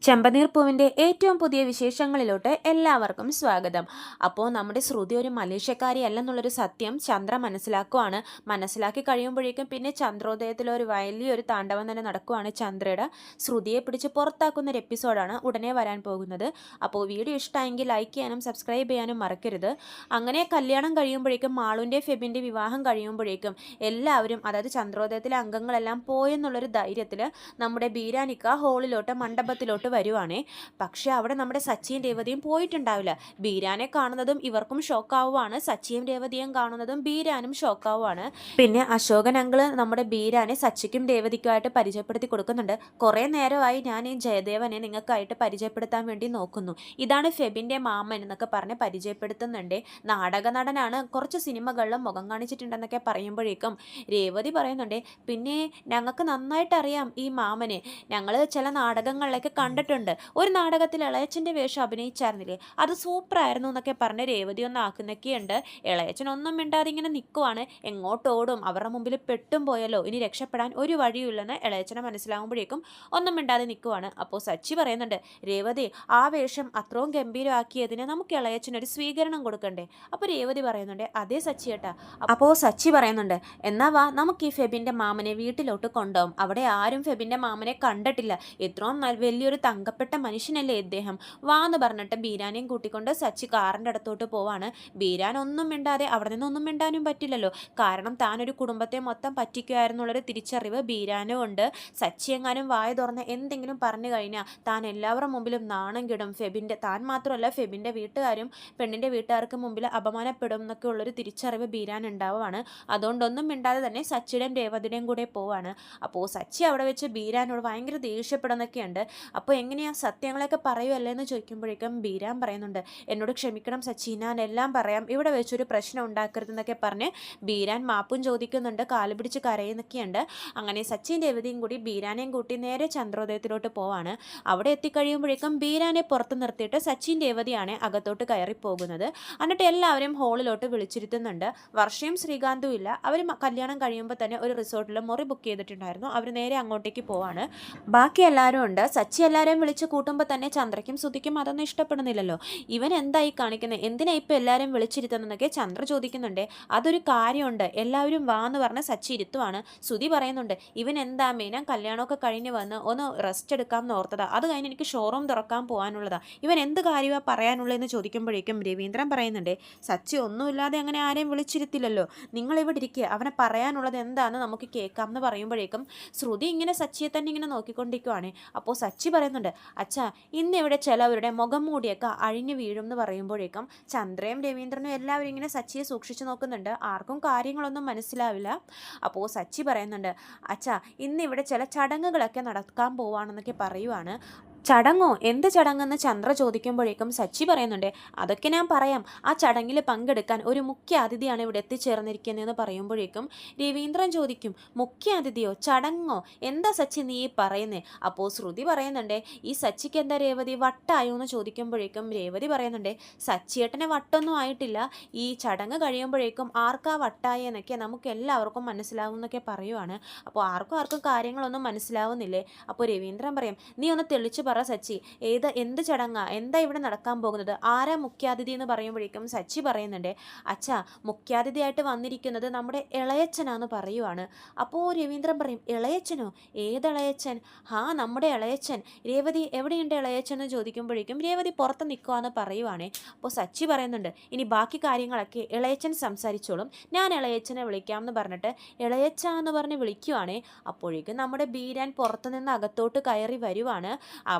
ചെമ്പനീർ പൂവിൻ്റെ ഏറ്റവും പുതിയ വിശേഷങ്ങളിലോട്ട് എല്ലാവർക്കും സ്വാഗതം. അപ്പോൾ നമ്മുടെ ശ്രുതി ഒരു മലേഷ്യക്കാരി അല്ലെന്നുള്ളൊരു സത്യം ചന്ദ്ര മനസ്സിലാക്കുവാണ്. മനസ്സിലാക്കി കഴിയുമ്പോഴേക്കും പിന്നെ ചന്ദ്രോദയത്തിലൊരു വലിയൊരു താണ്ഡവം തന്നെ നടക്കുവാണ്. ചന്ദ്രയുടെ ശ്രുതിയെ പിടിച്ച് പുറത്താക്കുന്ന ഒരു എപ്പിസോഡാണ് ഉടനെ വരാൻ പോകുന്നത്. അപ്പോൾ വീഡിയോ ഇഷ്ടമായെങ്കിൽ ലൈക്ക് ചെയ്യാനും സബ്സ്ക്രൈബ് ചെയ്യാനും മറക്കരുത്. അങ്ങനെ കല്യാണം കഴിയുമ്പോഴേക്കും മാളുവിൻ്റെ ഫെബിൻ്റെ വിവാഹം കഴിയുമ്പോഴേക്കും എല്ലാവരും, അതായത് ചന്ദ്രോദയത്തിലെ അംഗങ്ങളെല്ലാം പോയെന്നുള്ളൊരു ധൈര്യത്തിൽ നമ്മുടെ ബീരാനിക്ക ഹോളിലോട്ട് മണ്ഡപത്തിലോട്ട് വരുവാണേ. പക്ഷെ അവിടെ നമ്മുടെ സച്ചിയും രേവതിയും പോയിട്ടുണ്ടാവില്ല. ബീരാനെ കാണുന്നതും ഇവർക്കും ഷോക്കാവുകയാണ്. സച്ചിയും രേവതിയും കാണുന്നതും ബീരാനും ഷോക്കാവുകയാണ്. പിന്നെ അശോകൻ അങ്കിള് നമ്മുടെ ബീരാനെ സച്ചിക്കും രേവതിക്കുമായിട്ട് പരിചയപ്പെടുത്തി കൊടുക്കുന്നുണ്ട്. കുറേ നേരമായി ഞാൻ ഈ ജയദേവനെ നിങ്ങൾക്കായിട്ട് പരിചയപ്പെടുത്താൻ വേണ്ടി നോക്കുന്നു. ഇതാണ് ഫെബിൻ്റെ മാമൻ എന്നൊക്കെ പറഞ്ഞ് പരിചയപ്പെടുത്തുന്നുണ്ട്. നാടക നടനാണ്, കുറച്ച് സിനിമകളിലും മുഖം കാണിച്ചിട്ടുണ്ടെന്നൊക്കെ പറയുമ്പോഴേക്കും രേവതി പറയുന്നുണ്ട്, പിന്നെ ഞങ്ങൾക്ക് നന്നായിട്ട് അറിയാം ഈ മാമനെ, ഞങ്ങൾ ചില നാടകങ്ങളിലേക്ക് കണ്ടിട്ടുണ്ട്. ഒരു നാടകത്തിൽ ഇളയച്ചൻ്റെ വേഷം അഭിനയിച്ചായിരുന്നില്ലേ, അത് സൂപ്പറായിരുന്നു എന്നൊക്കെ പറഞ്ഞ് രേവതി ഒന്ന് ആക്കുന്നൊക്കെയുണ്ട്. ഇളയച്ചൻ ഒന്നും മിണ്ടാതെ ഇങ്ങനെ നിൽക്കുവാണ്. എങ്ങോട്ടോടും, അവരുടെ മുമ്പിൽ പെട്ടും പോയല്ലോ, ഇനി രക്ഷപ്പെടാൻ ഒരു വഴിയില്ലെന്ന് ഇളയച്ചനെ മനസ്സിലാകുമ്പോഴേക്കും ഒന്നും മിണ്ടാതെ നിൽക്കുവാണ്. അപ്പോൾ സച്ചി പറയുന്നുണ്ട്, രേവതി ആ വേഷം അത്രയും ഗംഭീരമാക്കിയതിന് നമുക്ക് ഇളയച്ചനൊരു സ്വീകരണം കൊടുക്കണ്ടേ? അപ്പോൾ രേവതി പറയുന്നുണ്ട്, അതേ സച്ചി ഏട്ടാ. അപ്പോൾ സച്ചി പറയുന്നുണ്ട്, എന്നാ വാ നമുക്ക് ഈ ഫെബിൻ്റെ മാമനെ വീട്ടിലോട്ട് കൊണ്ടുപോകും. അവിടെ ആരും ഫെബിൻ്റെ മാമനെ കണ്ടിട്ടില്ല, എത്രയും വലിയൊരു തങ്കപ്പെട്ട മനുഷ്യനല്ലേ ഇദ്ദേഹം, വാന്ന് പറഞ്ഞിട്ട് ബീരാനെയും കൂട്ടിക്കൊണ്ട് സച്ചി കാറിൻ്റെ അടുത്തോട്ട് പോവാണ്. ബീരാൻ ഒന്നും മിണ്ടാതെ, അവിടെ നിന്നൊന്നും മിണ്ടാനും പറ്റില്ലല്ലോ, കാരണം താനൊരു കുടുംബത്തെ മൊത്തം പറ്റിക്കുമായിരുന്നുള്ളൊരു തിരിച്ചറിവ് ബീരാനും ഉണ്ട്. സച്ചി എങ്ങാനും വായ തുറന്ന് എന്തെങ്കിലും പറഞ്ഞു കഴിഞ്ഞാൽ താൻ എല്ലാവരുടെ മുമ്പിലും നാണം കിടും. താൻ മാത്രമല്ല ഫെബിൻ്റെ വീട്ടുകാരും പെണ്ണിൻ്റെ വീട്ടുകാർക്ക് മുമ്പിൽ അപമാനപ്പെടും എന്നൊക്കെ ഉള്ളൊരു തിരിച്ചറിവ് ബീരാൻ ഉണ്ടാവുകയാണ്. അതുകൊണ്ടൊന്നും മിണ്ടാതെ തന്നെ സച്ചിയുടെയും രേവതിയുടെയും കൂടെ പോവാണ്. അപ്പോൾ സച്ചി അവിടെ വെച്ച് ബീരാനോട് ഭയങ്കര ദേഷ്യപ്പെടുന്നൊക്കെയുണ്ട്. അപ്പോൾ എങ്ങനെയാ സത്യങ്ങളൊക്കെ പറയുമല്ലേ എന്ന് ചോദിക്കുമ്പോഴേക്കും ബീരാൻ പറയുന്നുണ്ട്, എന്നോട് ക്ഷമിക്കണം സച്ചി, ഞാൻ എല്ലാം പറയാം, ഇവിടെ വെച്ചൊരു പ്രശ്നം ഉണ്ടാക്കരുതെന്നൊക്കെ പറഞ്ഞ് ബീരാൻ മാപ്പും ചോദിക്കുന്നുണ്ട്, കാല് പിടിച്ച് കരയുന്നൊക്കെയുണ്ട്. അങ്ങനെ സച്ചിൻ രേവതിയും കൂടി ബീരാനെയും കൂട്ടി നേരെ ചന്ദ്രോദയത്തിലോട്ട് പോവാണ്. അവിടെ എത്തിക്കഴിയുമ്പോഴേക്കും ബീരാനെ പുറത്ത് നിർത്തിയിട്ട് സച്ചിൻ രേവതിയാണ് അകത്തോട്ട് കയറിപ്പോകുന്നത്. എന്നിട്ട് എല്ലാവരും ഹോളിലോട്ട് വിളിച്ചിരുത്തുന്നുണ്ട്. വർഷയും ശ്രീകാന്തും ഇല്ല. അവർ കല്യാണം കഴിയുമ്പോൾ തന്നെ ഒരു റിസോർട്ടിൽ മുറി ബുക്ക് ചെയ്തിട്ടുണ്ടായിരുന്നു. അവർ നേരെ അങ്ങോട്ടേക്ക് പോവാണ്. ബാക്കി എല്ലാവരും ഉണ്ട്. സച്ചി എല്ലാവരെയും വിളിച്ച് കൂട്ടുമ്പോൾ തന്നെ ചന്ദ്രയ്ക്കും ശ്രുതിക്കും അതൊന്നും ഇഷ്ടപ്പെടുന്നില്ലല്ലോ. ഇവൻ എന്തായി കാണിക്കുന്നത്, എന്തിനാ ഇപ്പോൾ എല്ലാവരും വിളിച്ചിരുത്തുന്നതൊക്കെ ചന്ദ്ര ചോദിക്കുന്നുണ്ട്. അതൊരു കാര്യമുണ്ട്, എല്ലാവരും വാന്ന് പറഞ്ഞ് സച്ചി ഇരുത്തുവാണ്. ശ്രുതി പറയുന്നുണ്ട്, ഇവൻ എന്താ ഞാൻ കല്യാണമൊക്കെ കഴിഞ്ഞ് വന്ന് ഒന്ന് റെസ്റ്റ് എടുക്കാമെന്ന് ഓർത്തതാ, അത് കഴിഞ്ഞ് എനിക്ക് ഷോറൂം തുറക്കാൻ പോകാനുള്ളതാ, ഇവൻ എന്ത് കാര്യമാണ് പറയാനുള്ളതെന്ന് ചോദിക്കുമ്പോഴേക്കും രവീന്ദ്രൻ പറയുന്നുണ്ട്, സച്ചി ഒന്നുമില്ലാതെ അങ്ങനെ ആരെയും വിളിച്ചിരുത്തില്ലല്ലോ, നിങ്ങൾ ഇവിടെ ഇരിക്കുക, അവനെ പറയാനുള്ളത് എന്താണെന്ന് നമുക്ക് കേൾക്കാം എന്ന് പറയുമ്പോഴേക്കും ശ്രുതി ഇങ്ങനെ സച്ചിയെ തന്നെ ഇങ്ങനെ നോക്കിക്കൊണ്ടിരിക്കുവാണ്. അപ്പോൾ സച്ചി പറയുന്നുണ്ട്, അച്ഛാ ഇന്ന് ഇവിടെ ചിലവരുടെ മുഖം മൂടിയൊക്കെ അഴിഞ്ഞു വീഴും എന്ന് പറയുമ്പോഴേക്കും ചന്ദ്രയും രവീന്ദ്രനും എല്ലാവരും ഇങ്ങനെ സച്ചിയെ സൂക്ഷിച്ചു നോക്കുന്നുണ്ട്. ആർക്കും കാര്യങ്ങളൊന്നും മനസ്സിലാവില്ല. അപ്പോൾ സച്ചി പറയുന്നുണ്ട്, അച്ഛാ ഇന്ന് ഇവിടെ ചില ചടങ്ങുകളൊക്കെ നടക്കാൻ പോവാണെന്നൊക്കെ പറയുവാണ്. ചടങ്ങോ, എന്ത് ചടങ്ങെന്ന് ചന്ദ്ര ചോദിക്കുമ്പോഴേക്കും സച്ചി പറയുന്നുണ്ട്, അതൊക്കെ ഞാൻ പറയാം, ആ ചടങ്ങിൽ പങ്കെടുക്കാൻ ഒരു മുഖ്യ അതിഥിയാണ് ഇവിടെ എത്തിച്ചേർന്നിരിക്കുന്നതെന്ന് പറയുമ്പോഴേക്കും രവീന്ദ്രൻ ചോദിക്കും, മുഖ്യ അതിഥിയോ, ചടങ്ങോ, എന്താ സച്ചി നീ പറയുന്നേ? അപ്പോൾ ശ്രുതി പറയുന്നുണ്ട്, ഈ സച്ചിക്ക് എന്താ രേവതി വട്ടായോ എന്ന് ചോദിക്കുമ്പോഴേക്കും രേവതി പറയുന്നുണ്ട്, സച്ചിയേട്ടനെ വട്ടൊന്നും ആയിട്ടില്ല, ഈ ചടങ്ങ് കഴിയുമ്പോഴേക്കും ആർക്കാ വട്ടായി എന്നൊക്കെ നമുക്ക് എല്ലാവർക്കും മനസ്സിലാവും എന്നൊക്കെ പറയുവാണ്. അപ്പോൾ ആർക്കും കാര്യങ്ങളൊന്നും മനസ്സിലാവുന്നില്ലേ? അപ്പോൾ രവീന്ദ്രൻ പറയും, നീ ഒന്ന് തെളിച്ച് പറ സച്ചി, എന്ത് ചടങ്ങാ, എന്താ ഇവിടെ നടക്കാൻ പോകുന്നത്, ആരാ മുഖ്യാതിഥി എന്ന് പറയുമ്പോഴേക്കും സച്ചി പറയുന്നുണ്ട്, അച്ഛാ മുഖ്യാതിഥിയായിട്ട് വന്നിരിക്കുന്നത് നമ്മുടെ ഇളയച്ചനാന്ന് പറയുവാണ്. അപ്പോൾ രവീന്ദ്രൻ പറയും, ഇളയച്ചനോ, ഏതിളയച്ചൻ? നമ്മുടെ ഇളയച്ചൻ. രേവതി എവിടെയുണ്ട് ഇളയച്ചൻ എന്ന് ചോദിക്കുമ്പോഴേക്കും രേവതി പുറത്ത് നിൽക്കുവാന്ന് പറയുവാണേ. അപ്പോൾ സച്ചി പറയുന്നുണ്ട്, ഇനി ബാക്കി കാര്യങ്ങളൊക്കെ ഇളയച്ചൻ സംസാരിച്ചോളും, ഞാൻ ഇളയച്ചനെ വിളിക്കാം എന്ന് പറഞ്ഞിട്ട് ഇളയച്ച എന്ന് പറഞ്ഞ് വിളിക്കുവാണേ. അപ്പോഴേക്കും നമ്മുടെ ബീരാൻ പുറത്തുനിന്ന് അകത്തോട്ട് കയറി വരുവാണ്.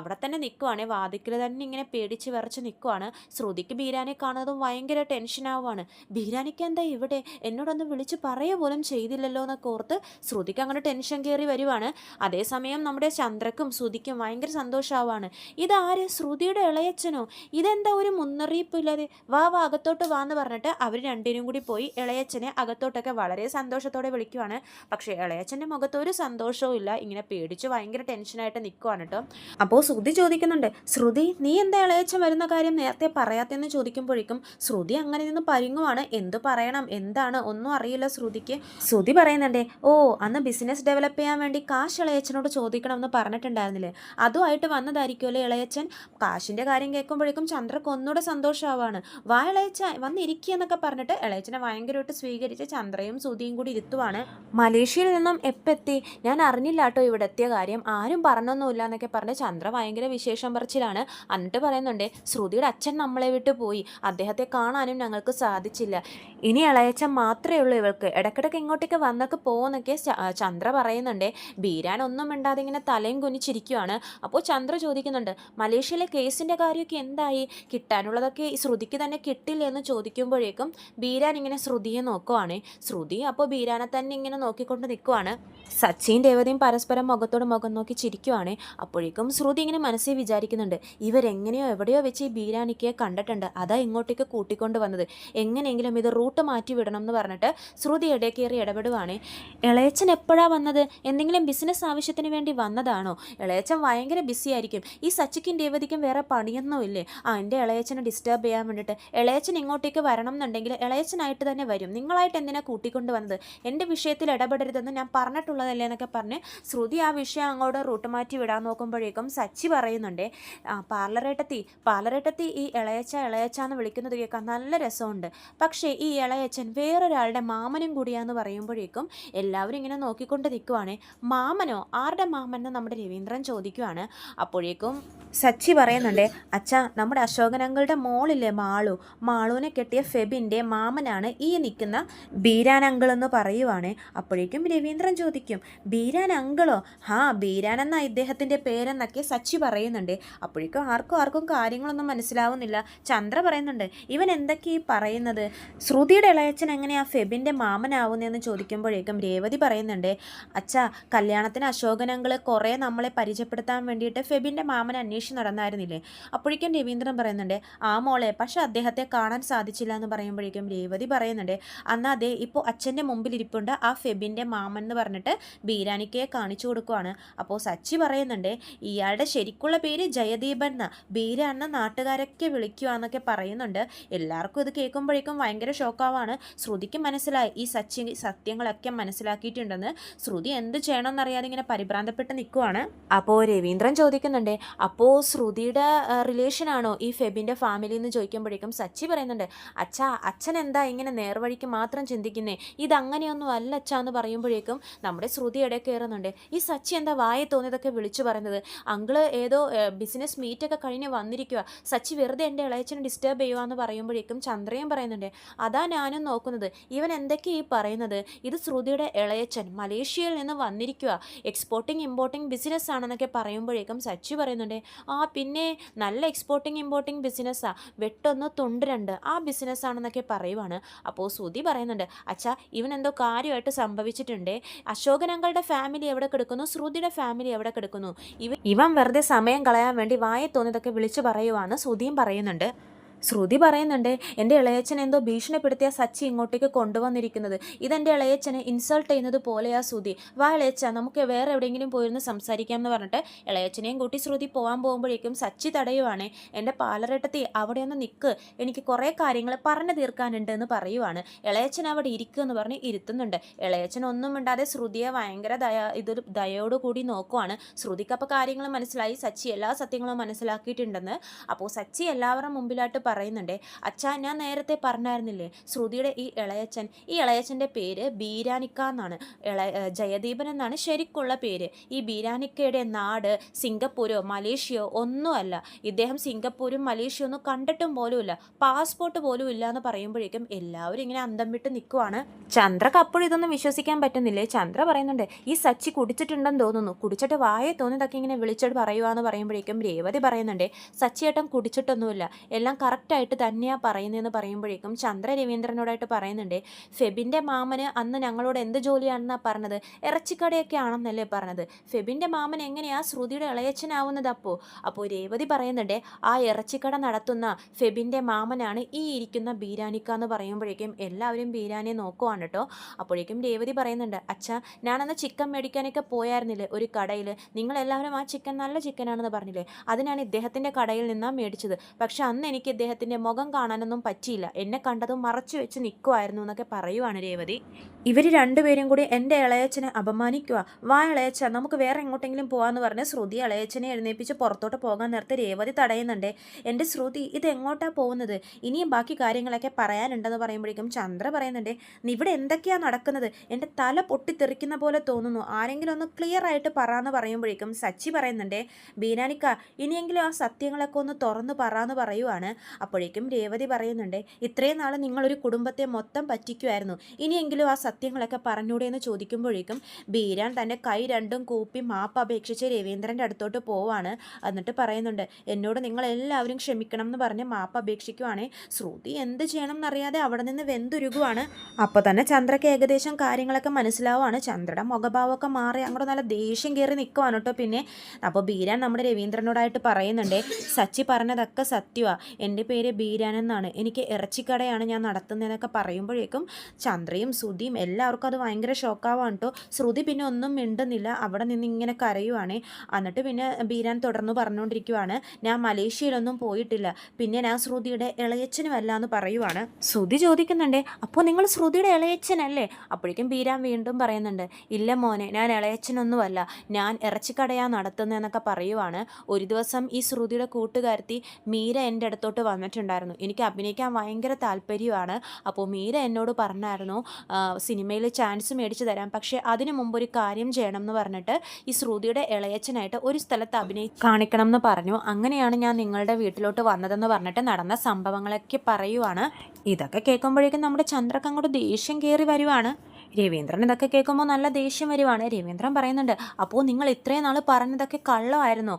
അവിടെ തന്നെ നിൽക്കുവാണേ, വാതിക്കൽ തന്നെ ഇങ്ങനെ പേടിച്ച് വിറച്ച് നിൽക്കുവാണ്. ശ്രുതിക്ക് ബീരാനെ കാണുന്നതും ഭയങ്കര ടെൻഷനാവുകയാണ്. ബീരാനിക്ക് എന്താ ഇവിടെ, എന്നോടൊന്ന് വിളിച്ച് പറയുക പോലും ചെയ്തില്ലല്ലോ എന്നൊക്കെ ഓർത്ത് ശ്രുതിക്ക് അങ്ങനെ ടെൻഷൻ കയറി വരുവാണ്. അതേസമയം നമ്മുടെ ചന്ദ്രക്കും ശ്രുതിക്കും ഭയങ്കര സന്തോഷമാവാണ്. ഇതാര്, ശ്രുതിയുടെ ഇളയച്ചനോ, ഇതെന്താ ഒരു മുന്നറിയിപ്പില്ലാതെ, വാ അകത്തോട്ട് വാന്ന് പറഞ്ഞിട്ട് അവർ രണ്ടിനും കൂടി പോയി ഇളയച്ചനെ അകത്തോട്ടൊക്കെ വളരെ സന്തോഷത്തോടെ വിളിക്കുവാണ്. പക്ഷേ ഇളയച്ചൻ്റെ മുഖത്ത് ഒരു സന്തോഷവും ഇല്ല, ഇങ്ങനെ പേടിച്ച് ഭയങ്കര ടെൻഷനായിട്ട് നിൽക്കുവാണ് കേട്ടോ. അപ്പോൾ ശ്രുതി ചോദിക്കുന്നുണ്ട്, ശ്രുതി നീ എന്താ ഇളയച്ചൻ വരുന്ന കാര്യം നേരത്തെ പറയാത്തെന്ന് ചോദിക്കുമ്പോഴേക്കും ശ്രുതി അങ്ങനെ നിന്ന് പരിങ്ങുവാണ്. എന്തു പറയണം, എന്താണ് ഒന്നും അറിയില്ല ശ്രുതിക്ക്. ശ്രുതി പറയുന്നുണ്ടേ, ഓ അന്ന് ബിസിനസ് ഡെവലപ്പ് ചെയ്യാൻ വേണ്ടി കാശ് ഇളയച്ചനോട് ചോദിക്കണമെന്ന് പറഞ്ഞിട്ടുണ്ടായിരുന്നില്ലേ, അതുമായിട്ട് വന്നതായിരിക്കുമല്ലേ ഇളയച്ചൻ. കാശിൻ്റെ കാര്യം കേൾക്കുമ്പോഴേക്കും ചന്ദ്രക്ക് ഒന്നുകൂടെ സന്തോഷമാവാണ്. വാ ഇളയച്ച വന്നിരിക്കുക എന്നൊക്കെ പറഞ്ഞിട്ട് ഇളയച്ചനെ ഭയങ്കരമായിട്ട് സ്വീകരിച്ച് ചന്ദ്രയും ശ്രുതിയും കൂടി ഇരുത്തുവാണ്. മലേഷ്യയിൽ നിന്നും എപ്പെത്തി, ഞാൻ അറിഞ്ഞില്ല കേട്ടോ ഇവിടെ എത്തിയ കാര്യം, ആരും പറഞ്ഞൊന്നുമില്ല എന്നൊക്കെ പറഞ്ഞ് ചന്ദ്ര ഭയങ്കര വിശേഷം പറച്ചിലാണ്. എന്നിട്ട് പറയുന്നുണ്ട്, ശ്രുതിയുടെ അച്ഛൻ നമ്മളെ വിട്ട് പോയി, അദ്ദേഹത്തെ കാണാനും ഞങ്ങൾക്ക് സാധിച്ചില്ല, ഇനി ഇളയച്ചൻ മാത്രമേ ഉള്ളൂ ഇവൾക്ക്, ഇടയ്ക്കിടയ്ക്ക് ഇങ്ങോട്ടേക്ക് വന്നൊക്കെ പോകുന്നൊക്കെ ചന്ദ്ര പറയുന്നുണ്ട്. ബീരാൻ ഒന്നും മിണ്ടാതെ ഇങ്ങനെ തലയും കുനിച്ചിരിക്കുവാണ്. അപ്പോൾ ചന്ദ്ര ചോദിക്കുന്നുണ്ട്, മലേഷ്യയിലെ കേസിൻ്റെ കാര്യമൊക്കെ എന്തായി, കിട്ടാനുള്ളതൊക്കെ ഈ ശ്രുതിക്ക് തന്നെ കിട്ടില്ലേ എന്ന് ചോദിക്കുമ്പോഴേക്കും ബീരാൻ ഇങ്ങനെ ശ്രുതിയെ നോക്കുവാണ്. ശ്രുതി അപ്പോൾ ബീരാനെ തന്നെ ഇങ്ങനെ നോക്കിക്കൊണ്ട് നിൽക്കുവാണ്. സച്ചിൻ രേവതിയും പരസ്പരം മുഖത്തോട് മുഖം നോക്കി ചിരിക്കുവാണ്. അപ്പോഴേക്കും ശ്രുതി ഇങ്ങനെ മനസ്സിൽ വിചാരിക്കുന്നുണ്ട്, ഇവരെങ്ങനെയോ എവിടെയോ വെച്ച് ഈ ബീരാനിക്കയെ കണ്ടിട്ടുണ്ട്, അതാ ഇങ്ങോട്ടേക്ക് കൂട്ടിക്കൊണ്ട് വന്നത്, എങ്ങനെയെങ്കിലും ഇത് റൂട്ട് മാറ്റി വിടണം എന്ന് പറഞ്ഞിട്ട് ശ്രുതി ഇടയിൽ കയറി ഇടപെടുവാണ്. ഇളയച്ചൻ എപ്പോഴാണ് വന്നത്, എന്തെങ്കിലും ബിസിനസ് ആവശ്യത്തിന് വേണ്ടി വന്നതാണോ? ഇളയച്ചൻ ഭയങ്കര ബിസി ആയിരിക്കും, ഈ സച്ചിക്കും രേവതിക്കും വേറെ പണിയൊന്നുമില്ലേ, എൻ്റെ ഇളയച്ചനെ ഡിസ്റ്റർബ് ചെയ്യാൻ വേണ്ടിയിട്ട് ഇളയച്ചൻ ഇങ്ങോട്ടേക്ക് വരണം എന്നുണ്ടെങ്കിൽ ഇളയച്ചനായിട്ട് തന്നെ വരും, നിങ്ങളായിട്ട് എന്തിനാ കൂട്ടിക്കൊണ്ട് വന്നത്, എൻ്റെ വിഷയത്തിൽ ഇടപെടരുതെന്ന് ഞാൻ പറഞ്ഞിട്ടുള്ളതല്ലേ എന്നൊക്കെ പറഞ്ഞ് ശ്രുതി ആ വിഷയം അങ്ങോട്ട് റൂട്ട് മാറ്റി വിടാൻ നോക്കുമ്പോഴേക്കും സച്ചി പറയുന്നുണ്ട്, പാലറേട്ടത്തി ഈ ഇളയച്ച എന്ന് വിളിക്കുന്നത് കേൾക്കാൻ നല്ല രസമുണ്ട്, പക്ഷേ ഈ ഇളയച്ചൻ വേറൊരാളുടെ മാമനും കൂടിയാന്ന് പറയുമ്പോഴേക്കും എല്ലാവരും ഇങ്ങനെ നോക്കിക്കൊണ്ട് നിൽക്കുവാണ്. മാമനോ, ആരുടെ മാമൻ എന്ന് നമ്മുടെ രവീന്ദ്രൻ ചോദിക്കുവാണ്. അപ്പോഴേക്കും സച്ചി പറയുന്നുണ്ട്, അച്ഛാ നമ്മുടെ അശോകനങ്ങളുടെ മോളില്ലേ മാളുവിനെ കെട്ടിയ ഫെബിൻ്റെ മാമനാണ് ഈ നിൽക്കുന്ന ബീരാൻ അങ്കിൾ എന്ന് പറയുവാണ്. അപ്പോഴേക്കും രവീന്ദ്രൻ ചോദിക്കും, ബീരാൻ അങ്കിളോ? ബീരാൻ എന്ന ഇദ്ദേഹത്തിൻ്റെ പേരെന്നൊക്കെ സച്ചി പറയുന്നുണ്ട്. അപ്പോഴേക്കും ആർക്കും കാര്യങ്ങളൊന്നും മനസ്സിലാവുന്നില്ല. ചന്ദ്ര പറയുന്നുണ്ട്, ഇവൻ എന്തൊക്കെയാ പറയുന്നത്, ശ്രുതിയുടെ ഇളയച്ചൻ എങ്ങനെയാ ഫെബിൻ്റെ മാമനാവുന്നതെന്ന് ചോദിക്കുമ്പോഴേക്കും രേവതി പറയുന്നുണ്ട്, അച്ഛാ കല്യാണത്തിന് അശോകനങ്ങൾ കുറേ നമ്മളെ പരിചയപ്പെടുത്താൻ വേണ്ടിയിട്ട് ഫെബിൻ്റെ മാമനെ അന്വേഷിച്ച് നടന്നായിരുന്നില്ലേ. അപ്പോഴേക്കും രവീന്ദ്രൻ പറയുന്നുണ്ട്, ആ മോളെ, പക്ഷെ അദ്ദേഹത്തെ കാണാൻ സാധിച്ചില്ല എന്ന് പറയുമ്പോഴേക്കും രേവതി പറയുന്നുണ്ട്, എന്നാൽ അതേ ഇപ്പോൾ അച്ഛൻ്റെ മുമ്പിൽ ഇരിപ്പുണ്ട് ആ ഫെബിൻ്റെ മാമൻ എന്ന് പറഞ്ഞിട്ട് ബീരാനിക്കയെ കാണിച്ചു കൊടുക്കുവാണ്. അപ്പോൾ സച്ചി പറയുന്നുണ്ട്, ഇയാളുടെ ശരിക്കുള്ള പേര് ജയദീപൻ എന്ന, ബീരാൻ നാട്ടുകാരൊക്കെ വിളിക്കുക എന്നൊക്കെ പറയുന്നുണ്ട്. എല്ലാവർക്കും ഇത് കേൾക്കുമ്പോഴേക്കും ഭയങ്കര ഷോക്കാവാണ്. ശ്രുതിക്ക് മനസ്സിലായി ഈ സച്ചി സത്യങ്ങളൊക്കെ മനസ്സിലാക്കിയിട്ടുണ്ടെന്ന്. ശ്രുതി എന്ത് ചെയ്യണമെന്നറിയാതെ ഇങ്ങനെ പരിഭ്രാന്തപ്പെട്ട് നിൽക്കുവാണ്. അപ്പോൾ രവീന്ദ്രൻ ചോദിക്കുന്നുണ്ട്, അപ്പോൾ ശ്രുതിയുടെ റിലേഷനാണോ ഈ ഫെബിൻ്റെ ഫാമിലി എന്ന് ചോദിക്കുമ്പോഴേക്കും സച്ചി പറയുന്നുണ്ട്, അച്ഛൻ എന്താ ഇങ്ങനെ നേർവഴിക്ക് മാത്രം ചിന്തിക്കുന്നേ, ഇതങ്ങനെയൊന്നും അല്ല അച്ഛാ എന്ന് പറയുമ്പോഴേക്കും നമ്മുടെ ശ്രുതി ഇടയിൽ കയറുന്നുണ്ട്. ഈ സച്ചി എന്താ വായി തോന്നിയതൊക്കെ വിളിച്ചു പറയുന്നത്, അങ്കിള് ഏതോ ബിസിനസ് മീറ്റൊക്കെ കഴിഞ്ഞ് വന്നിരിക്കുക, സച്ചി വെറുതെ എൻ്റെ ഇളയച്ചനെ ഡിസ്റ്റർബ് ചെയ്യുക എന്ന് പറയുമ്പോഴേക്കും ചന്ദ്രയും പറയുന്നുണ്ട്, അതാ ഞാനും നോക്കുന്നത്, ഇവൻ എന്തൊക്കെയാ ഈ പറയുന്നത്, ഇത് ശ്രുതിയുടെ ഇളയച്ചൻ മലേഷ്യയിൽ നിന്ന് വന്നിരിക്കുക, എക്സ്പോർട്ടിങ് ഇമ്പോർട്ടിങ് ബിസിനസ് ആണെന്നൊക്കെ പറയുമ്പോഴേക്കും സച്ചി പറയുന്നുണ്ട്, പിന്നെ നല്ല എക്സ്പോർട്ടിങ് ഇമ്പോർട്ടിങ് ബിസിനസ്സാണ്, വെട്ടൊന്ന് തൊണ്ട് രണ്ട് ആ ബിസിനസ്സാണെന്നൊക്കെ പറയുവാണ്. അപ്പോൾ ശ്രുതി പറയുന്നുണ്ട്, അച്ഛാ ഇവൻ എന്തോ കാര്യമായിട്ട് സംഭവിച്ചിട്ടുണ്ട്, അശോകനങ്ങളുടെ ഫാമിലി എവിടെ കിടക്കുന്നു, ശ്രുതിയുടെ ഫാമിലി എവിടെ കിടക്കുന്നു, ഇവൻ വെറുതെ സമയം കളയാൻ വേണ്ടി വായെ തോന്നിയതൊക്കെ വിളിച്ചു പറയുവാന്ന് ശ്രുതിയും പറയുന്നുണ്ട്. ശ്രുതി പറയുന്നുണ്ട്, എൻ്റെ ഇളയച്ചൻ എന്തോ ഭീഷണിപ്പെടുത്തിയ സച്ചി ഇങ്ങോട്ടേക്ക് കൊണ്ടുവന്നിരിക്കുന്നത്, ഇതെൻ്റെ ഇളയച്ചനെ ഇൻസൾട്ട് ചെയ്യുന്നത് പോലെയാ ശ്രുതി, വാ ഇളയച്ച നമുക്ക് വേറെ എവിടെയെങ്കിലും പോയിരുന്ന് സംസാരിക്കാം എന്ന് പറഞ്ഞിട്ട് ഇളയച്ചനെയും കൂട്ടി ശ്രുതി പോകാൻ പോകുമ്പോഴേക്കും സച്ചി തടയുവാണ്. എൻ്റെ പാലറേട്ടത്തി അവിടെ ഒന്ന് നിൽക്ക്, എനിക്ക് കുറേ കാര്യങ്ങൾ പറഞ്ഞു തീർക്കാനുണ്ട് എന്ന് പറയുവാണ്. ഇളയച്ചൻ അവിടെ ഇരിക്കുക എന്ന് പറഞ്ഞ് ഇരുത്തുന്നുണ്ട്. ഇളയച്ചൻ ഒന്നും മിണ്ടാതെ ശ്രുതിയെ ഭയങ്കര ദയോടുകൂടി നോക്കുവാണ്. ശ്രുതിക്ക് അപ്പോൾ കാര്യങ്ങൾ മനസ്സിലായി, സച്ചി എല്ലാ സത്യങ്ങളും മനസ്സിലാക്കിയിട്ടുണ്ടെന്ന്. അപ്പോൾ സച്ചി എല്ലാവരുടെ മുമ്പിലായിട്ട് പറയുന്നുണ്ട്, അച്ഛാ ഞാൻ നേരത്തെ പറഞ്ഞായിരുന്നില്ലേ ശ്രുതിയുടെ ഈ ഇളയച്ചൻ്റെ പേര് ബീരാനിക്ക എന്നാണ്, ജയദീപൻ എന്നാണ് ശരിക്കുള്ള പേര്. ഈ ബീരാനിക്കയുടെ നാട് സിംഗപ്പൂരോ മലേഷ്യയോ ഒന്നുമല്ല, ഇദ്ദേഹം സിംഗപ്പൂരും മലേഷ്യ ഒന്നും കണ്ടിട്ടും പോലുമില്ല, പാസ്പോർട്ട് പോലും ഇല്ല എന്ന് പറയുമ്പോഴേക്കും എല്ലാവരും ഇങ്ങനെ അന്തം വിട്ട് നിൽക്കുവാണ്. ചന്ദ്രക്ക് അപ്പോഴും ഇതൊന്നും വിശ്വസിക്കാൻ പറ്റുന്നില്ലേ. ചന്ദ്ര പറയുന്നുണ്ട്, ഈ സച്ചി കുടിച്ചിട്ടുണ്ടെന്ന് തോന്നുന്നു, കുടിച്ചിട്ട് വായെ തോന്നിയതൊക്കെ ഇങ്ങനെ വിളിച്ചിട്ട് പറയുക എന്ന് പറയുമ്പോഴേക്കും രേവതി പറയുന്നുണ്ട്, സച്ചിയേട്ടൻ കുടിച്ചിട്ടൊന്നുമില്ല, എല്ലാം കറക്റ്റ് കറക്റ്റായിട്ട് തന്നെയാണ് പറയുന്നതെന്ന് പറയുമ്പോഴേക്കും ചന്ദ്ര രവീന്ദ്രനോടായിട്ട് പറയുന്നുണ്ട്, ഫെബിൻ്റെ മാമന് അന്ന് ഞങ്ങളോട് എന്ത് ജോലിയാണെന്നാണ് പറഞ്ഞത്, ഇറച്ചിക്കടയൊക്കെ ആണെന്നല്ലേ പറഞ്ഞത്, ഫെബിൻ്റെ മാമൻ എങ്ങനെയാ ശ്രുതിയുടെ ഇളയച്ചനാവുന്നത്? അപ്പോൾ രേവതി പറയുന്നുണ്ട്, ആ ഇറച്ചിക്കട നടത്തുന്ന ഫെബിൻ്റെ മാമനാണ് ഈ ഇരിക്കുന്ന ബീരാനിക്ക എന്ന് പറയുമ്പോഴേക്കും എല്ലാവരും ബീരാനിയെ നോക്കുവാണ് കേട്ടോ. അപ്പോഴേക്കും രേവതി പറയുന്നുണ്ട്, അച്ഛാ ഞാനന്ന് ചിക്കൻ മേടിക്കാനൊക്കെ പോയായിരുന്നില്ലേ ഒരു കടയിൽ, നിങ്ങളെല്ലാവരും ആ ചിക്കൻ നല്ല ചിക്കനാണെന്ന് പറഞ്ഞില്ലേ, അത് ഞാൻ ഇദ്ദേഹത്തിൻ്റെ കടയിൽ നിന്നാണ് മേടിച്ചത്. പക്ഷെ അന്ന് എനിക്ക് ഇദ്ദേഹത്തിൻ്റെ മുഖം കാണാനൊന്നും പറ്റിയില്ല, എന്നെ കണ്ടതും മറച്ചു വെച്ച് നിൽക്കുമായിരുന്നു എന്നൊക്കെ പറയുവാണ് രേവതി. ഇവർ രണ്ടുപേരും കൂടി എൻ്റെ ഇളയച്ചനെ അപമാനിക്കുക, വാ ഇളയച്ച നമുക്ക് വേറെ എങ്ങോട്ടെങ്കിലും പോകാമെന്ന് പറഞ്ഞ് ശ്രുതി ഇളയച്ചനെ എഴുന്നേൽപ്പിച്ച് പുറത്തോട്ട് പോകാൻ നേരത്തെ രേവതി തടയുന്നുണ്ട്. എൻ്റെ ശ്രുതി ഇത് എങ്ങോട്ടാണ് പോകുന്നത്, ഇനിയും ബാക്കി കാര്യങ്ങളൊക്കെ പറയാനുണ്ടെന്ന് പറയുമ്പോഴേക്കും ചന്ദ്ര പറയുന്നുണ്ട്, ഇവിടെ എന്തൊക്കെയാണ് നടക്കുന്നത്, എൻ്റെ തല പൊട്ടിത്തെറിക്കുന്ന പോലെ തോന്നുന്നു, ആരെങ്കിലും ഒന്ന് ക്ലിയർ ആയിട്ട് പറയാന്ന് പറയുമ്പോഴേക്കും സച്ചി പറയുന്നുണ്ട്, ബീനാനിക്ക ഇനിയെങ്കിലും ആ സത്യങ്ങളൊക്കെ ഒന്ന് തുറന്ന് പറയാന്ന് പറയുവാണ്. അപ്പോഴേക്കും രേവതി പറയുന്നുണ്ട്, ഇത്രയും നാൾ നിങ്ങളൊരു കുടുംബത്തെ മൊത്തം പറ്റിക്കുമായിരുന്നു, ഇനിയെങ്കിലും ആ സത്യങ്ങളൊക്കെ പറഞ്ഞൂടെ എന്ന് ചോദിക്കുമ്പോഴേക്കും ബീരാൻ തൻ്റെ കൈ രണ്ടും കൂപ്പി മാപ്പ് അപേക്ഷിച്ച് രവീന്ദ്രൻ്റെ അടുത്തോട്ട് പോവാണ്. എന്നിട്ട് പറയുന്നുണ്ട്, എന്നോട് നിങ്ങൾ എല്ലാവരും ക്ഷമിക്കണം എന്ന് പറഞ്ഞ് മാപ്പ് അപേക്ഷിക്കുവാണേ. ശ്രുതി എന്ത് ചെയ്യണം എന്നറിയാതെ അവിടെ നിന്ന് വെന്തുരുകുവാണ്. അപ്പോൾ തന്നെ ചന്ദ്രയ്ക്ക് ഏകദേശം കാര്യങ്ങളൊക്കെ മനസ്സിലാവുകയാണ്. ചന്ദ്രയുടെ മുഖഭാവമൊക്കെ മാറി അങ്ങോട്ട് നല്ല ദേഷ്യം കയറി നിൽക്കുവാണ് കേട്ടോ. പിന്നെ അപ്പോൾ ബീരാൻ നമ്മുടെ രവീന്ദ്രനോടായിട്ട് പറയുന്നുണ്ട്, സച്ചി പറഞ്ഞതൊക്കെ സത്യമാണ്, എൻ്റെ പേര് ബീരാൻ എന്നാണ്, എനിക്ക് ഇറച്ചിക്കടയാണ് ഞാൻ നടത്തുന്നതെന്നൊക്കെ പറയുമ്പോഴേക്കും ചന്ദ്രയും ശ്രുതിയും എല്ലാവർക്കും അത് ഭയങ്കര ഷോക്കാവാണ് കേട്ടോ. ശ്രുതി പിന്നെ ഒന്നും മിണ്ടുന്നില്ല, അവിടെ നിന്ന് ഇങ്ങനെ കരയുവാണേ. എന്നിട്ട് പിന്നെ ബീരാൻ തുടർന്ന് പറഞ്ഞുകൊണ്ടിരിക്കുവാണ്, ഞാൻ മലേഷ്യയിലൊന്നും പോയിട്ടില്ല, പിന്നെ ഞാൻ ശ്രുതിയുടെ ഇളയച്ചനുമല്ല എന്ന് പറയുവാണ്. ശ്രുതി ചോദിക്കുന്നുണ്ട്, അപ്പോൾ നിങ്ങൾ ശ്രുതിയുടെ ഇളയച്ചനല്ലേ? അപ്പോഴേക്കും ബീരാൻ വീണ്ടും പറയുന്നുണ്ട്, ഇല്ല മോനെ, ഞാൻ ഇളയച്ചനൊന്നുമല്ല, ഞാൻ ഇറച്ചിക്കടയാണ് നടത്തുന്നതെന്നൊക്കെ പറയുവാണ്. ഒരു ദിവസം ഈ ശ്രുതിയുടെ കൂട്ടുകാരത്തി മീര എൻ്റെ അടുത്തോട്ട് വന്നിട്ടുണ്ടായിരുന്നു, എനിക്ക് അഭിനയിക്കാൻ ഭയങ്കര താല്പര്യമാണ്. അപ്പോൾ മീര എന്നോട് പറഞ്ഞായിരുന്നു സിനിമയിൽ ചാൻസ് മേടിച്ചു തരാം, പക്ഷേ അതിനു മുമ്പ് ഒരു കാര്യം ചെയ്യണം എന്ന് പറഞ്ഞിട്ട് ഈ ശ്രുതിയുടെ ഇളയച്ചനായിട്ട് ഒരു സ്ഥലത്ത് കാണിക്കണം എന്ന് പറഞ്ഞു. അങ്ങനെയാണ് ഞാൻ നിങ്ങളുടെ വീട്ടിലോട്ട് വന്നതെന്ന് പറഞ്ഞിട്ട് നടന്ന സംഭവങ്ങളൊക്കെ പറയുവാണ്. ഇതൊക്കെ കേൾക്കുമ്പോഴേക്കും നമ്മുടെ ചന്ദ്രക്ക് അങ്ങോട്ട് ദേഷ്യം കയറി വരുവാണ്. രവീന്ദ്രൻ ഇതൊക്കെ കേൾക്കുമ്പോൾ നല്ല ദേഷ്യം വരുവാണ്. രവീന്ദ്രൻ പറയുന്നുണ്ട്, അപ്പോൾ നിങ്ങൾ ഇത്രയും നാൾ പറഞ്ഞതൊക്കെ കള്ളമായിരുന്നോ?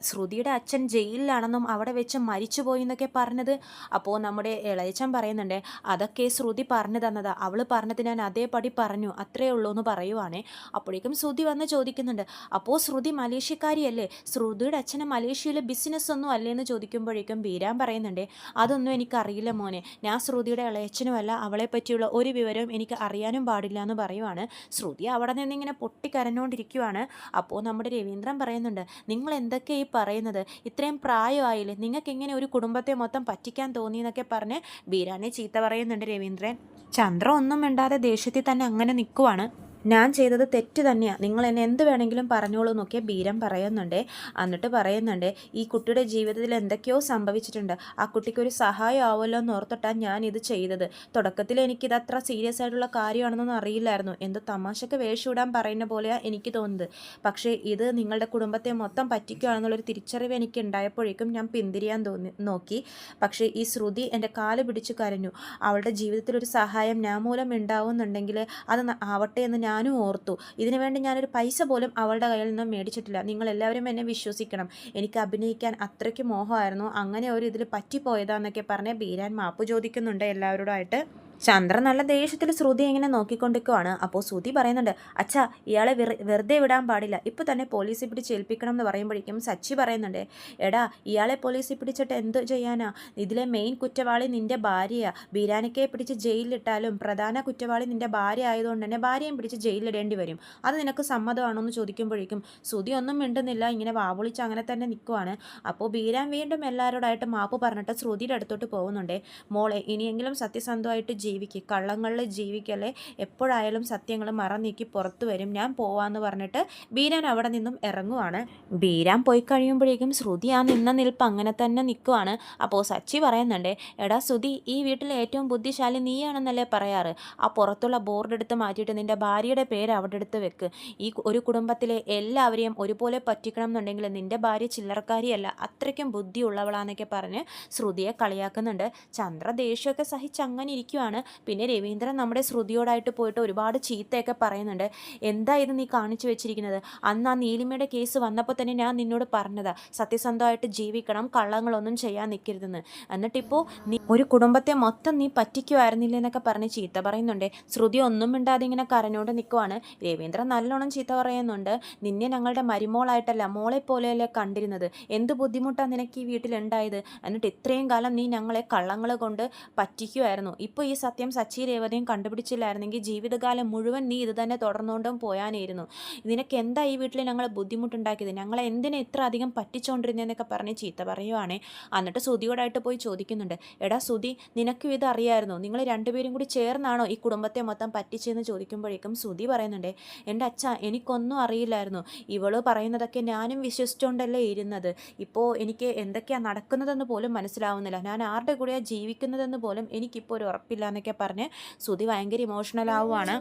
ശ്രുതിയുടെ അച്ഛൻ ജയിലിലാണെന്നും അവിടെ വെച്ച് മരിച്ചുപോയി എന്നൊക്കെ പറഞ്ഞത്? അപ്പോൾ നമ്മുടെ ഇളയച്ചൻ പറയുന്നുണ്ട്, അതൊക്കെ ശ്രുതി പറഞ്ഞു തന്നതാ, അവൾ പറഞ്ഞത് ഞാൻ അതേപടി പറഞ്ഞു, അത്രയേ ഉള്ളൂ എന്ന് പറയുവാണേ. അപ്പോഴേക്കും ശ്രുതി വന്ന് ചോദിക്കുന്നുണ്ട്, അപ്പോൾ ശ്രുതി മലേഷ്യക്കാരിയല്ലേ, ശ്രുതിയുടെ അച്ഛന് മലേഷ്യയിൽ ബിസിനസ് ഒന്നും അല്ലേ എന്ന് ചോദിക്കുമ്പോഴേക്കും ബീരാൻ പറയുന്നുണ്ട്, അതൊന്നും എനിക്കറിയില്ല മോനെ, ഞാൻ ശ്രുതിയുടെ ഇളയച്ചനുമല്ല, അവളെ പറ്റിയുള്ള ഒരു വിവരവും എനിക്ക് അറിയാനും പാടില്ല എന്ന് പറയുവാണ്. ശ്രുതി അവിടെ നിന്നിങ്ങനെ പൊട്ടിക്കരഞ്ഞുകൊണ്ടിരിക്കുവാണ്. അപ്പോൾ നമ്മുടെ രവീന്ദ്രൻ പറയുന്നുണ്ട്, നിങ്ങൾ എന്തൊക്കെയാണ് ഈ പറയുന്നത്, ഇത്രയും പ്രായമായില്ലേ, നിങ്ങൾക്ക് എങ്ങനെ ഒരു കുടുംബത്തെ മൊത്തം പറ്റിക്കാൻ തോന്നി എന്നൊക്കെ പറഞ്ഞ് ബീരാനെ ചീത്ത പറയുന്നുണ്ട് രവീന്ദ്രൻ. ചന്ദ്ര ഒന്നും മിണ്ടാതെ ദേഷ്യത്തിൽ തന്നെ അങ്ങനെ നിൽക്കുവാണ്. ഞാൻ ചെയ്തത് തെറ്റ് തന്നെയാണ്, നിങ്ങൾ എന്നെ എന്ത് വേണമെങ്കിലും പറഞ്ഞോളൂ എന്നൊക്കെ ബീരം പറയുന്നുണ്ട്. എന്നിട്ട് പറയുന്നുണ്ട്, ഈ കുട്ടിയുടെ ജീവിതത്തിൽ എന്തൊക്കെയോ സംഭവിച്ചിട്ടുണ്ട്, ആ കുട്ടിക്കൊരു സഹായം ആവുമല്ലോ എന്ന് ഓർത്തിട്ടാണ് ഞാൻ ഇത് ചെയ്തത്. തുടക്കത്തിൽ എനിക്കിത് അത്ര സീരിയസ് ആയിട്ടുള്ള കാര്യമാണെന്നൊന്നും അറിയില്ലായിരുന്നു, എന്തോ തമാശക്ക് വേഷമിടാൻ പറയുന്ന പോലെയാണ് എനിക്ക് തോന്നുന്നത്. പക്ഷേ ഇത് നിങ്ങളുടെ കുടുംബത്തെ മൊത്തം പറ്റിക്കുകയാണെന്നുള്ളൊരു തിരിച്ചറിവ് എനിക്ക് ഉണ്ടായപ്പോഴേക്കും ഞാൻ പിന്തിരിയാൻ നോക്കി. പക്ഷേ ഈ ശ്രുതി എൻ്റെ കാല് പിടിച്ച് കരഞ്ഞു, അവളുടെ ജീവിതത്തിലൊരു സഹായം ഞാൻ മൂലം ഉണ്ടാവുന്നുണ്ടെങ്കിൽ അത് ആവട്ടെ എന്ന് ഞാനും ഓർത്തു. ഇതിനു വേണ്ടി ഞാനൊരു പൈസ പോലും അവളുടെ കയ്യിൽ നിന്ന് മേടിച്ചിട്ടില്ല, നിങ്ങളെല്ലാവരും എന്നെ വിശ്വസിക്കണം, എനിക്ക് അഭിനയിക്കാൻ അത്രയ്ക്ക് മോഹമായിരുന്നു, അങ്ങനെ ഒരു ഇതിൽ പറ്റിപ്പോയതാന്നൊക്കെ പറഞ്ഞ് ബീരാൻ മാപ്പ് ചോദിക്കുന്നുണ്ട് എല്ലാവരോടായിട്ട്. ചന്ദ്രൻ നല്ല ദേഷ്യത്തിൽ ശ്രുതി ഇങ്ങനെ നോക്കിക്കൊണ്ടിരിക്കുവാണ്. അപ്പോൾ ശ്രുതി പറയുന്നുണ്ട്, അച്ഛാ ഇയാളെ വെറുതെ വിടാൻ പാടില്ല, ഇപ്പോൾ തന്നെ പോലീസിൽ പിടിച്ച് ഏൽപ്പിക്കണം എന്ന് പറയുമ്പോഴേക്കും സച്ചി പറയുന്നുണ്ട്, എടാ ഇയാളെ പോലീസിൽ പിടിച്ചിട്ട് എന്ത് ചെയ്യാനാ, ഇതിലെ മെയിൻ കുറ്റവാളി നിൻ്റെ ഭാര്യയാണ്, ബീരാനിക്കയെ പിടിച്ച് ജയിലിലിട്ടാലും പ്രധാന കുറ്റവാളി നിൻ്റെ ഭാര്യ ആയതുകൊണ്ട് തന്നെ ഭാര്യയും പിടിച്ച് ജയിലിലിടേണ്ടി വരും, അത് നിനക്ക് സമ്മതമാണോ എന്ന് ചോദിക്കുമ്പോഴേക്കും ശ്രുതി ഒന്നും മിണ്ടുന്നില്ല, ഇങ്ങനെ വാവൊളിച്ച് അങ്ങനെ തന്നെ നിൽക്കുവാണ്. അപ്പോൾ ബീരാൻ വീണ്ടും എല്ലാവരോടായിട്ട് മാപ്പ് പറഞ്ഞിട്ട് ശ്രുതിയുടെ അടുത്തോട്ട് പോകുന്നുണ്ട്. മോളെ ഇനിയെങ്കിലും സത്യസന്ധമായിട്ട് ജീവിക്കുക, കള്ളങ്ങളിൽ ജീവിക്കല്ലേ, എപ്പോഴായാലും സത്യങ്ങൾ മറന്നീക്കി പുറത്തു വരും, ഞാൻ പോവാന്ന് പറഞ്ഞിട്ട് ബീരാൻ അവിടെ നിന്നും ഇറങ്ങുവാണ്. ബീരാൻ പോയി കഴിയുമ്പോഴേക്കും ശ്രുതി ആ നിന്ന നിൽപ്പ് അങ്ങനെ തന്നെ നിൽക്കുവാണ്. അപ്പോൾ സച്ചി പറയുന്നുണ്ട്, എടാ ശ്രുതി, ഈ വീട്ടിലെ ഏറ്റവും ബുദ്ധിശാലി നീയാണെന്നല്ലേ പറയാറ്, ആ പുറത്തുള്ള ബോർഡ് എടുത്ത് മാറ്റിയിട്ട് നിൻ്റെ ഭാര്യയുടെ പേര് അവിടെ എടുത്ത് വെക്ക്, ഈ ഒരു കുടുംബത്തിലെ എല്ലാവരെയും ഒരുപോലെ പറ്റിക്കണം എന്നുണ്ടെങ്കിൽ നിൻ്റെ ഭാര്യ ചില്ലറക്കാരിയല്ല, അത്രയ്ക്കും ബുദ്ധിയുള്ളവളാന്നൊക്കെ പറഞ്ഞ് ശ്രുതിയെ കളിയാക്കുന്നുണ്ട്. ചന്ദ്ര ദേഷ്യമൊക്കെ സഹിച്ച് അങ്ങനെ ഇരിക്കുവാണ്. പറയുവാണ്. പിന്നെ രവീന്ദ്രൻ നമ്മുടെ ശ്രുതിയോടായിട്ട് പോയിട്ട് ഒരുപാട് ചീത്തയൊക്കെ പറയുന്നുണ്ട്. എന്താ ഇത് നീ കാണിച്ചു വെച്ചിരിക്കുന്നത്? അന്ന് ആ നീലിമയുടെ കേസ് വന്നപ്പോൾ തന്നെ ഞാൻ നിന്നോട് പറഞ്ഞതാ, സത്യസന്ധമായിട്ട് ജീവിക്കണം, കള്ളങ്ങളൊന്നും ചെയ്യാൻ നിൽക്കരുതെന്ന്. എന്നിട്ടിപ്പോൾ നീ ഒരു കുടുംബത്തെ മൊത്തം നീ പറ്റിക്കുമായിരുന്നില്ലേ എന്നൊക്കെ പറഞ്ഞ് ചീത്ത പറയുന്നുണ്ട്. ശ്രുതി ഒന്നും മിണ്ടാതെ ഇങ്ങനെ കരഞ്ഞോണ്ട് നിൽക്കുവാണ്. രവീന്ദ്രൻ നല്ലോണം ചീത്ത പറയുന്നുണ്ട്. നിന്നെ ഞങ്ങളുടെ മരുമോളായിട്ടല്ല, മോളെ പോലെയല്ലേ കണ്ടിരുന്നത്. എന്ത് ബുദ്ധിമുട്ടാണ് നിനക്ക് ഈ വീട്ടിലുണ്ടായത്? എന്നിട്ട് ഇത്രയും കാലം നീ ഞങ്ങളെ കള്ളങ്ങൾ കൊണ്ട് പറ്റിക്കുമായിരുന്നു. ഇപ്പോൾ ഈ സത്യം സച്ചി രേവതിയും കണ്ടുപിടിച്ചില്ലായിരുന്നെങ്കിൽ ജീവിതകാലം മുഴുവൻ നീ ഇത് തന്നെ തുടർന്നുകൊണ്ടും പോയാനായിരുന്നു. നിനക്ക് എന്താ ഈ വീട്ടിൽ ഞങ്ങളെ ബുദ്ധിമുട്ടുണ്ടാക്കിയത്? ഞങ്ങളെ എന്തിനാ ഇത്ര അധികം പറ്റിച്ചുകൊണ്ടിരുന്നതെന്നൊക്കെ പറഞ്ഞ് ചീത്ത പറയുവാണേ. എന്നിട്ട് ശ്രുതിയോടായിട്ട് പോയി ചോദിക്കുന്നുണ്ട്, എടാ ശ്രുതി, നിനക്കും ഇത് അറിയാമായിരുന്നോ? നിങ്ങൾ രണ്ടുപേരും കൂടി ചേർന്നാണോ ഈ കുടുംബത്തെ മൊത്തം പറ്റിച്ചെന്ന് ചോദിക്കുമ്പോഴേക്കും ശ്രുതി പറയുന്നുണ്ട്, എൻ്റെ അച്ഛ, എനിക്കൊന്നും അറിയില്ലായിരുന്നു. ഇവള് പറയുന്നതൊക്കെ ഞാനും വിശ്വസിച്ചുകൊണ്ടല്ലേ ഇരുന്നത്. ഇപ്പോൾ എനിക്ക് എന്തൊക്കെയാണ് നടക്കുന്നതെന്ന് പോലും മനസ്സിലാവുന്നില്ല. ഞാൻ ആരുടെ കൂടെയാണ് ജീവിക്കുന്നതെന്ന് പോലും എനിക്കിപ്പോൾ ഒരു ഉറപ്പില്ല എന്നൊക്കെ പറഞ്ഞ് ശ്രുതി ഭയങ്കര ഇമോഷണൽ ആവുകയാണ്.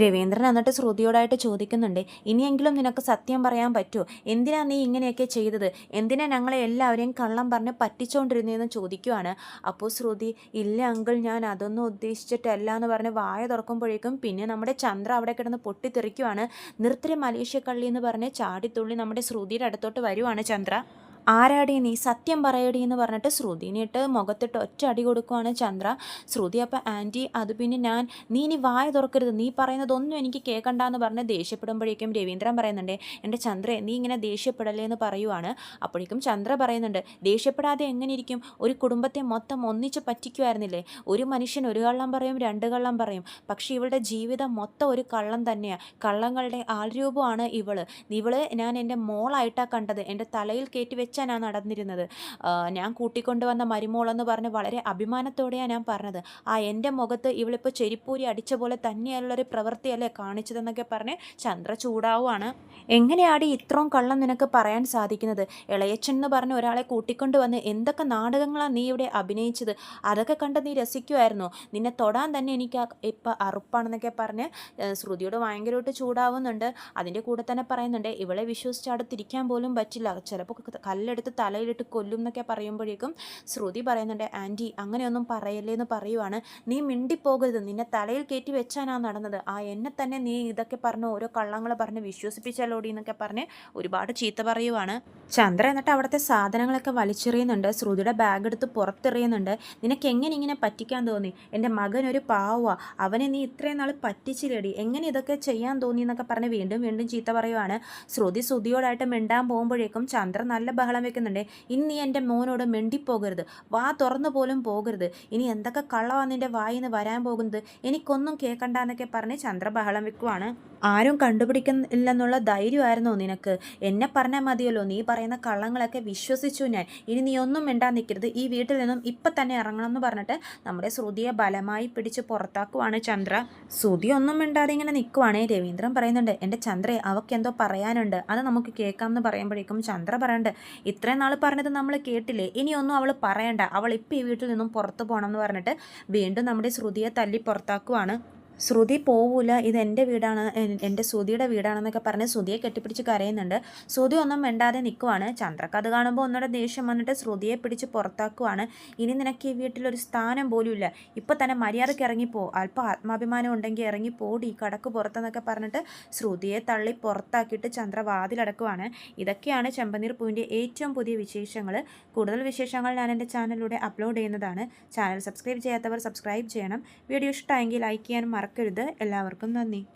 രവീന്ദ്രൻ എന്നിട്ട് ശ്രുതിയോടായിട്ട് ചോദിക്കുന്നുണ്ട്, ഇനിയെങ്കിലും നിനക്ക് സത്യം പറയാൻ പറ്റുമോ? എന്തിനാ നീ ഇങ്ങനെയൊക്കെ ചെയ്തത്? എന്തിനാ ഞങ്ങളെ എല്ലാവരെയും കള്ളം പറഞ്ഞ് പറ്റിച്ചുകൊണ്ടിരുന്നതെന്ന് ചോദിക്കുവാണ്. അപ്പോൾ ശ്രുതി, ഇല്ല അങ്കിൾ, ഞാൻ അതൊന്നും ഉദ്ദേശിച്ചിട്ടല്ല എന്ന് പറഞ്ഞ് വായ തുറക്കുമ്പോഴേക്കും പിന്നെ നമ്മുടെ ചന്ദ്ര അവിടെ കിടന്ന് പൊട്ടിത്തെറിക്കുവാണ്. നിർത്തിരി മലേഷ്യക്കള്ളി എന്ന് പറഞ്ഞ് ചാടിത്തുള്ളി നമ്മുടെ ശ്രുതിയുടെ അടുത്തോട്ട് വരുവാണ് ചന്ദ്ര. ആരാടി നീ, സത്യം പറയടി എന്ന് പറഞ്ഞിട്ട് ശ്രുതിനിട്ട് മുഖത്തിട്ട് ഒറ്റ അടി കൊടുക്കുവാണ് ചന്ദ്ര. ശ്രുതി അപ്പം ആൻറ്റി, അത് പിന്നെ നീ ഇനി വായ തുറക്കരുത്, നീ പറയുന്നതൊന്നും എനിക്ക് കേൾക്കണ്ടെന്ന് പറഞ്ഞ് ദേഷ്യപ്പെടുമ്പോഴേക്കും രവീന്ദ്രൻ പറയുന്നുണ്ട്, എൻ്റെ ചന്ദ്രേ, നീ ഇങ്ങനെ ദേഷ്യപ്പെടല്ലേ എന്ന് പറയുവാണ്. അപ്പോഴേക്കും ചന്ദ്ര പറയുന്നുണ്ട്, ദേഷ്യപ്പെടാതെ എങ്ങനെ ഇരിക്കും? ഒരു കുടുംബത്തെ മൊത്തം ഒന്നിച്ച് പറ്റിക്കുമായിരുന്നില്ലേ? ഒരു മനുഷ്യൻ ഒരു കള്ളം പറയും, രണ്ട് കള്ളം പറയും. പക്ഷേ ഇവളുടെ ജീവിതം മൊത്തം ഒരു കള്ളം തന്നെയാണ്. കള്ളങ്ങളുടെ ആൾരൂപമാണ് ഇവള്. ഞാൻ എൻ്റെ മോളായിട്ടാണ് കണ്ടത്. എൻ്റെ തലയിൽ കയറ്റി വെച്ചാണ് ഞാൻ നടന്നിരുന്നത്. ഞാൻ കൂട്ടിക്കൊണ്ടുവന്ന മരുമോളെന്ന് പറഞ്ഞ് വളരെ അഭിമാനത്തോടെയാണ് ഞാൻ പറഞ്ഞത്. എൻ്റെ മുഖത്ത് ഇവളിപ്പോൾ ചെരിപ്പൂരി അടിച്ച പോലെ തന്നെയുള്ളൊരു പ്രവൃത്തിയല്ലേ കാണിച്ചതെന്നൊക്കെ പറഞ്ഞ് ചന്ദ്ര ചൂടാവുകയാണ്. എങ്ങനെയാടി ഇത്രയും കള്ളം നിനക്ക് പറയാൻ സാധിക്കുന്നത്? ഇളയച്ചൻ എന്ന് പറഞ്ഞ് ഒരാളെ കൂട്ടിക്കൊണ്ടുവന്ന് എന്തൊക്കെ നാടകങ്ങളാണ് നീ ഇവിടെ അഭിനയിച്ചത്? അതൊക്കെ കണ്ട് നീ രസിക്കുമായിരുന്നോ? നിന്നെ തൊടാൻ തന്നെ എനിക്ക് ഇപ്പം അറുപ്പാണെന്നൊക്കെ പറഞ്ഞ് ശ്രുതിയോട് ഭയങ്കരമായിട്ട് ചൂടാവുന്നുണ്ട്. അതിൻ്റെ കൂടെ തന്നെ പറയുന്നുണ്ട്, ഇവളെ വിശ്വസിച്ച് അടുത്തിരിക്കാൻ പോലും പറ്റില്ല, ചിലപ്പോൾ കല്ലെടുത്ത് തലയിലിട്ട് കൊല്ലും എന്നൊക്കെ പറയുമ്പോഴേക്കും ശ്രുതി പറയുന്നുണ്ട്, ആൻറ്റി അങ്ങനെയൊന്നും പറയല്ലേ എന്ന് പറയുവാണ്. നീ മിണ്ടിപ്പോകരുത്, നിന്നെ തലയിൽ കയറ്റി വെച്ചാനാ നടന്നത്. എന്നെ തന്നെ നീ ഇതൊക്കെ പറഞ്ഞ് ഓരോ കള്ളങ്ങൾ പറഞ്ഞ് വിശ്വസിപ്പിച്ചല്ലോടി എന്നൊക്കെ പറഞ്ഞ് ഒരുപാട് ചീത്ത പറയുവാണ്. ചന്ദ്ര എന്നിട്ട് അവിടുത്തെ സാധനങ്ങളൊക്കെ വലിച്ചെറിയുന്നുണ്ട്. ശ്രുതിയുടെ ബാഗ് എടുത്ത് പുറത്തെറിയുന്നുണ്ട്. നിനക്ക് എങ്ങനെ ഇങ്ങനെ പറ്റിക്കാൻ തോന്നി? എൻ്റെ മകൻ ഒരു പാവ, അവനെ നീ ഇത്രയും നാൾ പറ്റിച്ചില്ലേടി, എങ്ങനെ ഇതൊക്കെ ചെയ്യാൻ തോന്നി എന്നൊക്കെ പറഞ്ഞ് വീണ്ടും വീണ്ടും ചീത്ത പറയുവാണ്. ശ്രുതിയോടായിട്ട് മിണ്ടാൻ പോകുമ്പോഴേക്കും ചന്ദ്ര നല്ല ബഹളം വെക്കുന്നുണ്ട്. ഇനി നീ എൻ്റെ മോനോട് മിണ്ടിപ്പോകരുത്, വാ തുറന്നു പോലും പോകരുത്. ഇനി എന്തൊക്കെ കള്ളമാണ് നിൻ്റെ വായിന്ന് വരാൻ പോകുന്നത്? എനിക്കൊന്നും കേൾക്കണ്ട എന്നൊക്കെ പറഞ്ഞ് ചന്ദ്ര ബഹളം വെക്കുവാണ്. ആരും കണ്ടുപിടിക്കുന്നില്ലെന്നുള്ള ധൈര്യമായിരുന്നോ നിനക്ക്? എന്നെ പറഞ്ഞാൽ മതിയല്ലോ, നീ പറയുന്ന കള്ളങ്ങളൊക്കെ വിശ്വസിച്ചു ഞാൻ. ഇനി നീ ഒന്നും മിണ്ടാൻ നിൽക്കരുത്, ഈ വീട്ടിൽ നിന്നും ഇപ്പം തന്നെ ഇറങ്ങണം എന്ന് പറഞ്ഞിട്ട് നമ്മുടെ ശ്രുതിയെ ബലമായി പിടിച്ച് പുറത്താക്കുവാണ് ചന്ദ്ര. ശ്രുതി ഒന്നും മിണ്ടാതെ ഇങ്ങനെ നിൽക്കുവാണേ. രവീന്ദ്രൻ പറയുന്നുണ്ട്, എൻ്റെ ചന്ദ്രയെ, അവൾക്ക് എന്തോ പറയാനുണ്ട്, അത് നമുക്ക് കേൾക്കാം എന്ന് പറയുമ്പോഴേക്കും ചന്ദ്ര പറയുന്നുണ്ട്, ഇത്രയും നാൾ പറഞ്ഞത് നമ്മൾ കേട്ടില്ലേ, ഇനിയൊന്നും അവൾ പറയണ്ട, അവൾ ഇപ്പം ഈ വീട്ടിൽ നിന്നും പുറത്തു പോകണം എന്ന് പറഞ്ഞിട്ട് വീണ്ടും നമ്മുടെ ശ്രുതിയെ തല്ലി പുറത്താക്കുവാണ്. ശ്രുതി പോവില്ല, ഇത് എൻ്റെ വീടാണ്, എൻ്റെ ശ്രുതിയുടെ വീടാണെന്നൊക്കെ പറഞ്ഞ് ശ്രുതിയെ കെട്ടിപ്പിടിച്ച് കരയുന്നുണ്ട്. ശ്രുതി ഒന്നും മിണ്ടാതെ നിൽക്കുവാണ്. ചന്ദ്രക്ക് അത് കാണുമ്പോൾ ഒന്നുകൂടെ ദേഷ്യം വന്നിട്ട് ശ്രുതിയെ പിടിച്ച് പുറത്താക്കുവാണ്. ഇനി നിനക്ക് ഈ വീട്ടിലൊരു സ്ഥാനം പോലും ഇല്ല, ഇപ്പം തന്നെ മര്യാദയ്ക്ക് ഇറങ്ങിപ്പോ, അല്പം ആത്മാഭിമാനം ഉണ്ടെങ്കിൽ ഇറങ്ങിപ്പോടി കടക്ക് പുറത്തെന്നൊക്കെ പറഞ്ഞിട്ട് ശ്രുതിയെ തള്ളി പുറത്താക്കിയിട്ട് ചന്ദ്ര വാതിലടക്കുവാണ്. ഇതൊക്കെയാണ് ചെമ്പനീർ പൂവിൻ്റെ ഏറ്റവും പുതിയ വിശേഷങ്ങൾ. കൂടുതൽ വിശേഷങ്ങൾ ഞാൻ എൻ്റെ ചാനലിലൂടെ അപ്ലോഡ് ചെയ്യുന്നതാണ്. ചാനൽ സബ്സ്ക്രൈബ് ചെയ്യാത്തവർ സബ്സ്ക്രൈബ് ചെയ്യണം. വീഡിയോ ഇഷ്ടമായെങ്കിൽ ലൈക്ക് ചെയ്യാനും മറക്കരുത്. എല്ലാവർക്കും നന്ദി.